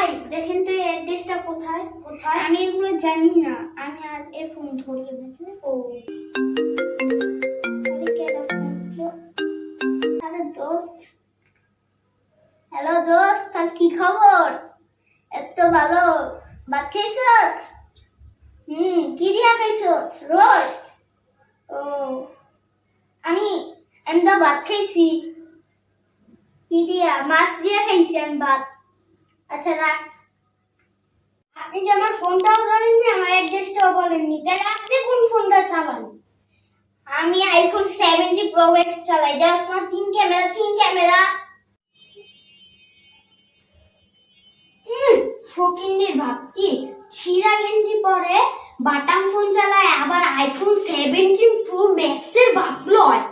ভাই দেখেন তো এই অ্যাড্রেসটা কোথায় কোথায়? আমি এগুলো জানি না, আমি আর এ ফোন ধরিয়ে বুঝলি। ও আরে কেডা ফোন দিলো? আরে দোস্ত, হ্যালো দোস্ত, আর কি খবর? এত ভালো। ভাত খাইছত? কি দিয়া খাইছত? রোস্ট? ও আমি আমি তো ভাত খাইছি। কি দিয়া? মাছ দিয়া খাইছি আমি ভাত। আচ্ছা রাখ। আপনি যে আমার ফোনটাও ধরেননি, আমার অ্যাড্রেসটাও বলেননি, তাহলে আপনি কোন ফোনটা চালান? আমি আইফোন 70 প্রো ম্যাক্স চালাই, যার ফোন তিন ক্যামেরা। ফকিন্নির ভাব কি, ছিঁড়া গেঞ্জি পরে বাটাম ফোন চালায়, আবার আইফোন 17 প্রো ম্যাক্সের ভাব লয়।